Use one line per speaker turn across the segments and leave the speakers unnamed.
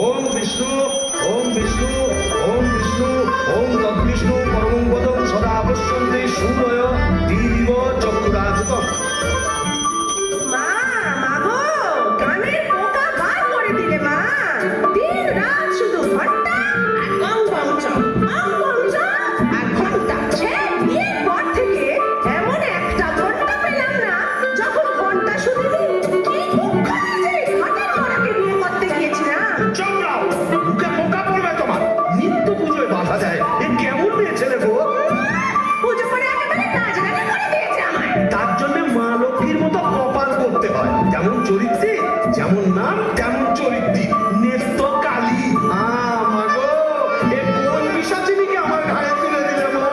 ওম বিষ্ণু ওম বিষ্ণু ওম বিষ্ণু ওম তদ্বিষ্ণু পরমং পদং সদা পশ্যন্তি সূর্যয় দিদিব চক্ষুরাধিপম।
মা, মা গো, কানের পোকা বার করে দিলে মা। দিন রাত শুধু ঘন্টা আর কম কম চপ, কম কম চপ আর ঘন্টা। সে বিয়ের পর থেকে এমন একটা ঘন্টা পেলাম না যখন ঘন্টা শুনিনি। কি দুঃখ যে ঘাটের মরাকে বিয়ে করতে গিয়েছিলাম।
চমড়াও মুখে পোকা পড়বে তোমার। নিত্য পুজোয় বাধা দেয়, এ কেমন মেয়ে ছেলে গো?
পুজো করে একেবারে নাচ গান করে দিয়েছে আমায়।
তার জন্য মা লক্ষ্মীর মতো কপাল করতে হয়। যেমন চরিত্রে যেমন নাম তেমন চরিত্রী। নেত্য কালী। মা গো, এ কোন পিশাচিনীকে আমার ঘাড়ে তুলে দিলে মা?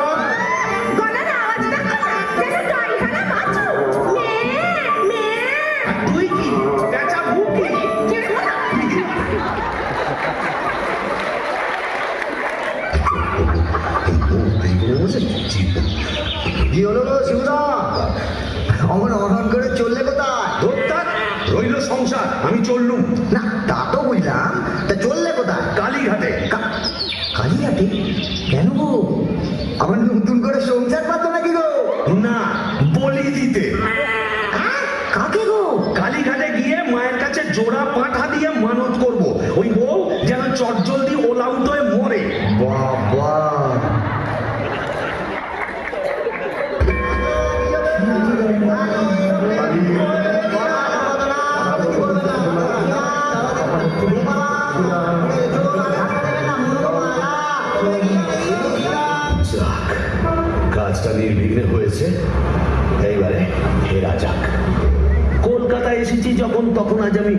গলার আওয়াজ দেখো না, যেন গাইখানা বাজু। মেয়ে, মেয়ে।
আর তুই কি পেঁচা মুখি?
ছেড়ে বলো।
কি হলো গো শিবদা? অমন অনন করে চললে কোথায়?
ধোত্তার রইল সংসার, আমি চললুম
না তা তো বুঝলাম, তা চললে কোথায়?
কালীঘাটে।
কালীঘাটে? কেন গো? আমার নতুন করে সংসার পাতো নাকি গো?
না, বলি দিতে।
হ্যাঁ? কাকে গো?
কালীঘাটে গিয়ে মায়ের কাছে জোড়া পাঁঠা দিয়ে মানত করব। ওই বউ যেন চটজলদি ওলাউট হয়ে মরে।
বাবা,
যাক, কাজটা নির্বিঘ্নে হয়েছে। এইবারে ফেরা যাক। কলকাতায় এসেছি যখন, তখন আজ আমি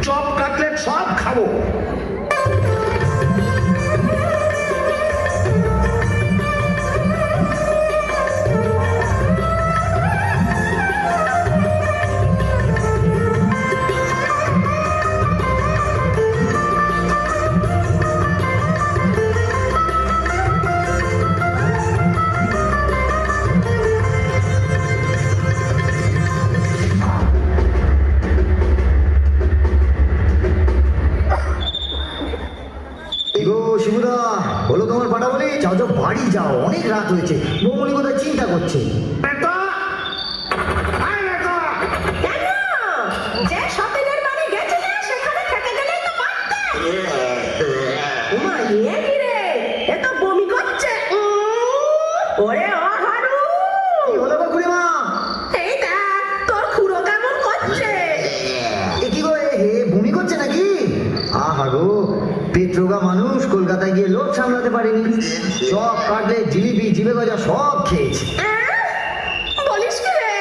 চপ কাটলেট সব খাবো।
গো শিবুদা, হলো তোমার পাটা বলি? যাও যাও, বাড়ি যাও, অনেক রাত হয়েছে। বৌমনি কোথায় চিন্তা করছে।
নেতা! আয় নেতা!
কেন? যে সতীনের বাড়ি গেছিলে সেখানে থেকে গেলেই তো পারতে। ওমা, এ কি রে? এ তো বমি করছে। ওরে অহারু!
কি হলো গো খুড়িমা?
এই দেখ, তোর খুড়ো কেমন করছে।
এ কি গো, হে বমি করছে নাকি? আহা গো, পেট্রোগা মানুষ কলকাতায় গিয়ে লোভ সামলাতে পারেনি। চপ কাটলেট জিলিপি জিভে গজা সব খেয়েছে।
বলিস কি রে?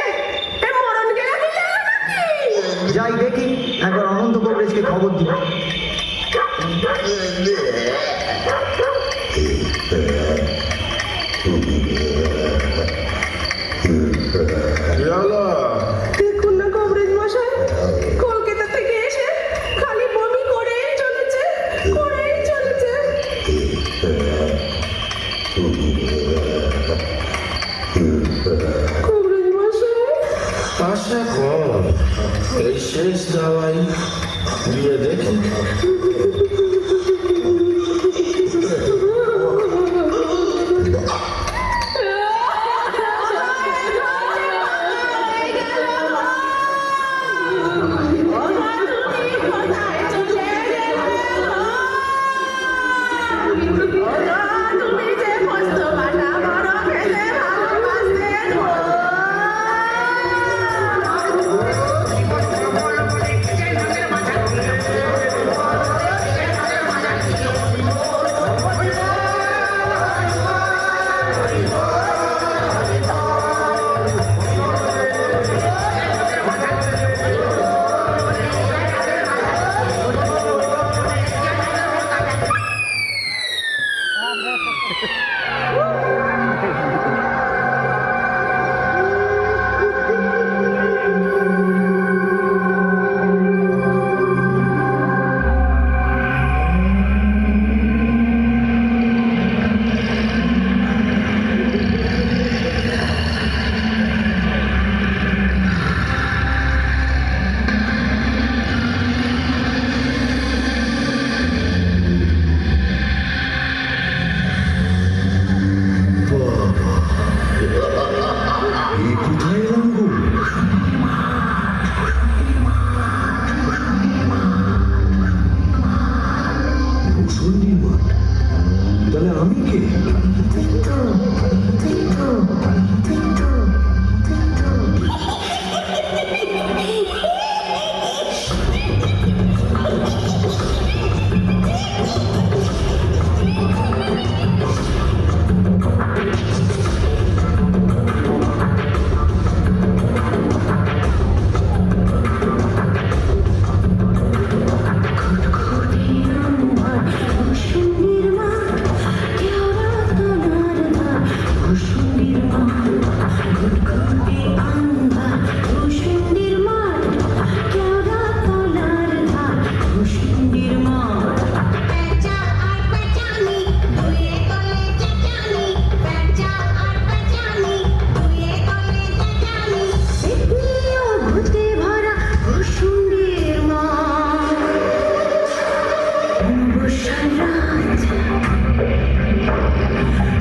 এ মরণ গেলা দিলে নাকি?
যাই দেখি, একবার অনন্ত কংগ্রেসকে খবর দিই।
দেখুন না কবরেজ মশাই, কলকাতা থেকে এসে খালি বমি করেই চলেছে, করেই চলেছে। কবরেজ মশাই,
আশা কর এই শেষ দাওয়াই দিয়ে দেখি।
তুমি যে মস্ত বাটা বড় খেতে ভালোবাসতে গো।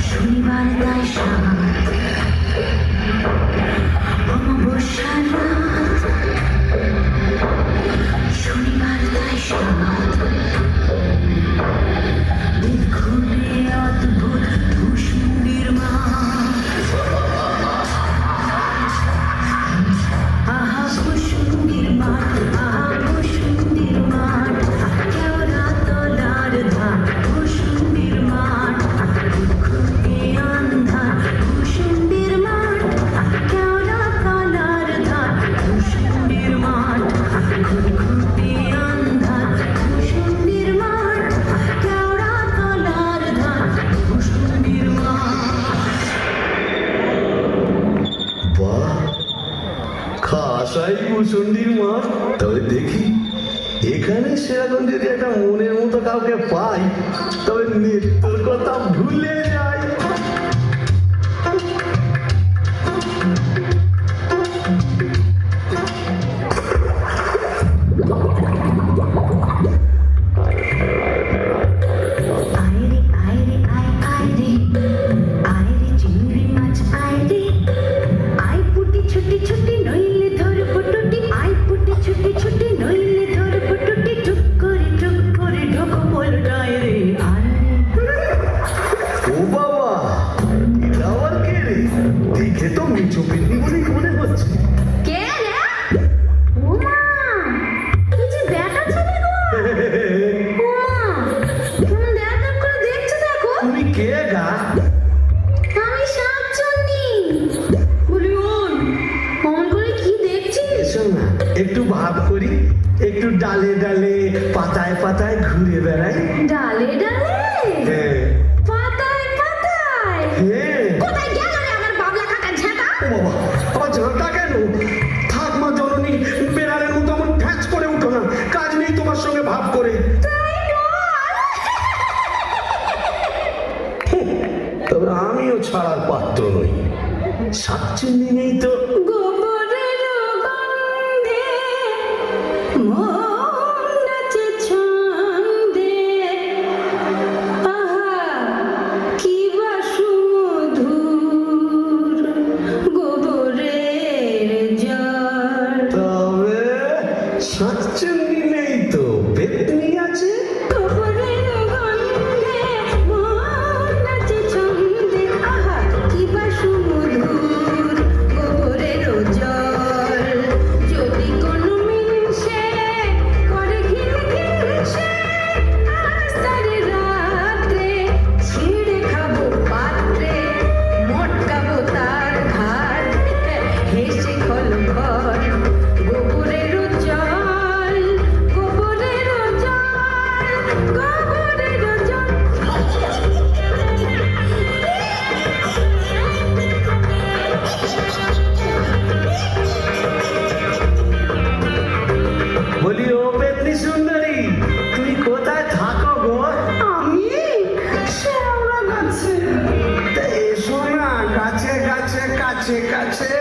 শনিবার তাই সাত অমাবস্যার রাত, শনিবার তাই সাত দেখুনে অদ্ভুত ভূষুণ্ডির মা। আহা ভূষুণ্ডির মাঠ, আহা ভূষুণ্ডির মাঠ, কেওড়া তলার ধার ভূষুণ্ডির মাঠ, খুঁটে আন্ধার ভূষুণ্ডির মাঠ, কেওড়া তলার ধার ভূষুণ্ডির মাঠ, খুঁটে আন্ধার ভূষুণ্ডির মাঠ, কেওড়া তলার ধার ভূষুণ্ডির মাঠ।
বাহ, খাসাই ভূষণ্ডির মাঠ। তবে দেখি এখানে সেরকম যদি একটা মনের মতো কাউকে পাই তবে নৃত্যর কথা ভুলে যাই।
আইরে আইরে আয় আইরে, আইরে চিংড়ি মাছ আইরে, আই পুটি ছুটি ছুটি নইলে ধর পুটুটি, আই পুটি ছুটি ছুটি নইলে ধর পুটুটি, টুক করে ঢোকো পোলটায় রে আয়।
ও বাবা, এটা আবার কে রে? দেখে তো মিঠু পিন্নি বলেই মনে হচ্ছে।
কে রে? ওমা, তুই যে দেখা ছেলে গো। ওমা, কেমন দেখা করে দেখছো দেখো।
তুমি কে গা?
আমি শাকচুন্নি। বলি ওই, অমন করে কি দেখছিস?
এসো না, একটু ভাব করি, একটু ডালে ডালে পাতায় পাতায় ঘুরে বেড়াই।
ডালে ডালে,
হ্যাঁ
পাতায় পাতায়।
হ্যাঁ।
কোথায় গেল রে আমার বাবলা কাকা ঝাঁটা?
ও বাবা, আমার ঝাঁটা কেন? থাক মা জননী, বেড়ালের মতো আমার ঠ্যাঁচ করে উঠো না, কাজ নেই তোমার সঙ্গে ভাব করে।
তাই বল।
তবে আমিও ছাড়ার পাত্র নই। শাকচুন্নি নেই তো।
গোবরের গন্ধে মন নাচে ছন্দে, আহা কি বা সুমধুর গোবরের জল।
তবে শাকচুন্নি নেই তো, পেতনি আছে।
গোবরের গন্ধে মন নাচে ছন্দে, আহা কি বা সুমধুর গোবরের জল। যদি কোনো মিলসে করে ঘিন ঘিনসে, আস্তারে রাত্রে ছিঁড়ে খাবো পাত্রে, মটকাবো তার ঘাট, হেসে খলো ঘর। গোবরের জল, গোবরের জল, গোবরের জল।
বলি ও পেতনি সুন্দরী, তুমি কোথায় থাকো গো?
আমি শ্যাওড়া গাছে।
তা এসো না, কাছে কাছে কাছে কাছে।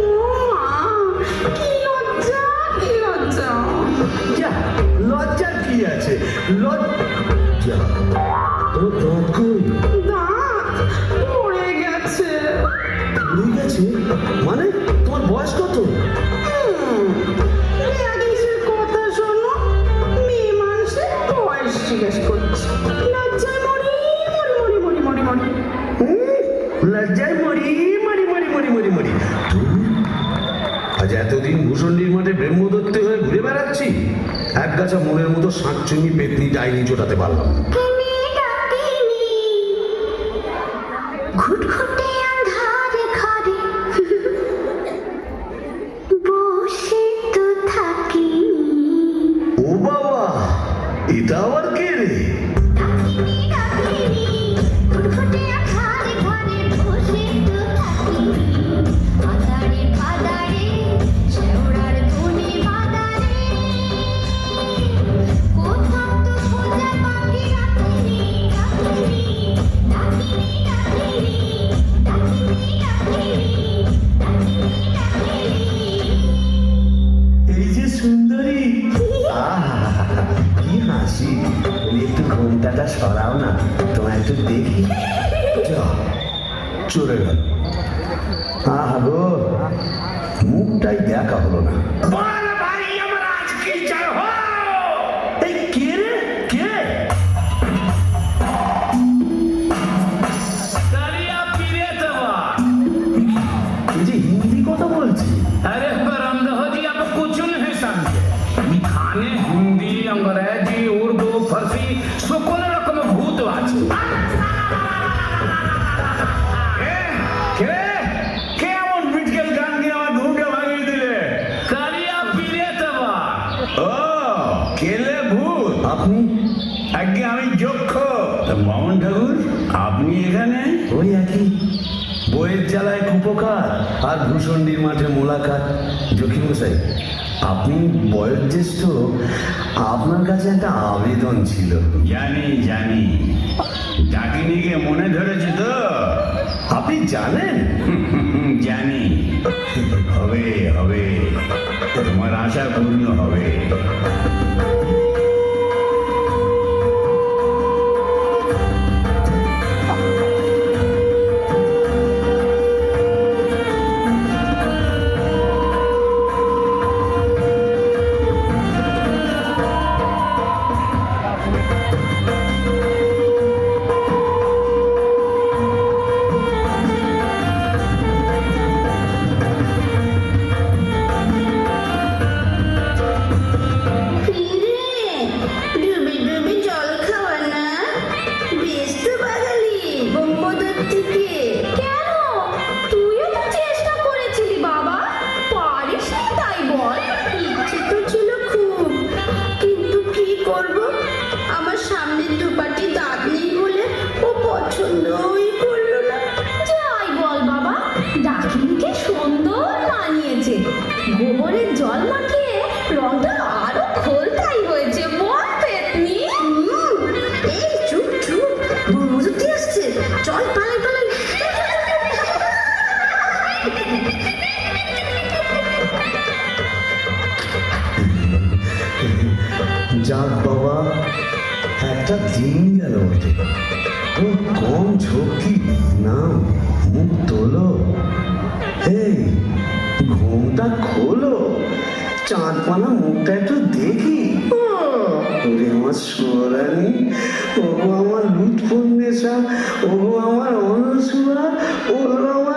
ও মা, কি লজ্জা, কি লজ্জা।
যা, লজ্জার কি আছে? লজ্জা তোর দাঁত কই?
দাঁত পড়ে গেছে।
পড়ে গেছে মানে? তোমার বয়স কত?
লেডিসের কথা শোনো, মেয়ে মানুষের বয়স জিজ্ঞেস করছে। লজ্জায় মরি মরি মরি মরি মরি মরি।
লজ্জায় মরি মরি মরি মরি মরি মরি। ধুর, আজ এতদিন ভূষণ্ডির মাঠে প্রেম গাছা মনের মতো শাঁকচুনি পেতনি ডাইনি জোটাতে পারলাম না।
ঘুটঘুটে আঁধারে ঘরে বসে তো থাকি
ও বাবা, এটা আবার কে রে?
ঘুটঘুটে আঁধারে ঘরে বসে তো থাকি আধারে বাদারে শেওড়ার ধনে বাদারে কোথাও তো খোঁজা বাকি রাখিনি
এই যে সুন্দরী, আহা, কি হাসি! একটু ঘোমটাটা সরাও না, তোমায় একটু দেখি। যা, চলে গেল। আহা গো, মুখটাই দেখা হলো না। এই কে রে? কে?
दरिया पीरे तवा
এই যে হিন্দি কথা বলছি।
अरे पर अंधो जी अब कुछ नहीं समझे ये खाने हिंदी अंग्रेजी उर्दू फारसी সকল রকম ভূত আছে কেমন বিটকেল গান দিয়ে আমার ঘুমটা ভাঙিয়ে দিলে কালিয়া পীরে তবা ও কেলে ভূত
আপনি?
আগে আমি যক্ষ মামন ঠাকুর আপনি এখানে
ওই একই বইয়ের জ্বালায় কুপকার আর ভূষণ্ডির মাঠে মোলাকাত। জকির মশাই, আপনি বয়োজ্যেষ্ঠ, আপনার কাছে একটা আবেদন ছিল।
জানি জানি ডাকিনিকে মনে ধরেছে তো
আপনি জানেন?
জানি হবে হবে তোমার আশা পূর্ণ হবে
ডুবে ডুবে জল খাওয়া না বেশ তো বাঙালি ব্রহ্মদত্ত থেকে কেন তুইও তো চেষ্টা করেছিলি বাবা পারিস না তাই বল ইচ্ছে তো ছিল খুব কিন্তু কি করব আমার সামনের দুপাটি দাঁত নেই বলে ও পছন্দই করলো না যাই বল বাবা ডাকিনিকে সুন্দর মানিয়েছে গোবরের জল মাখিয়ে রংটা আরো খোলতাই হয়েছে বল পেতনি এই চুপ চুপ ব্রহ্মদত্তি আসছে চল পালাই পালাই
যাক বাবা, একটা দিন গেল বটে। ও কম ঝক্কি না, মুখ তোলো, এই ঘুমটা খোলো, চাঁদপানা মুখটা একটু দেখি। ওরে আমার সোরানি, ওগো আমার লুৎফুন্নেসা, ওগো আমার অনসুয়া, ওগো আমার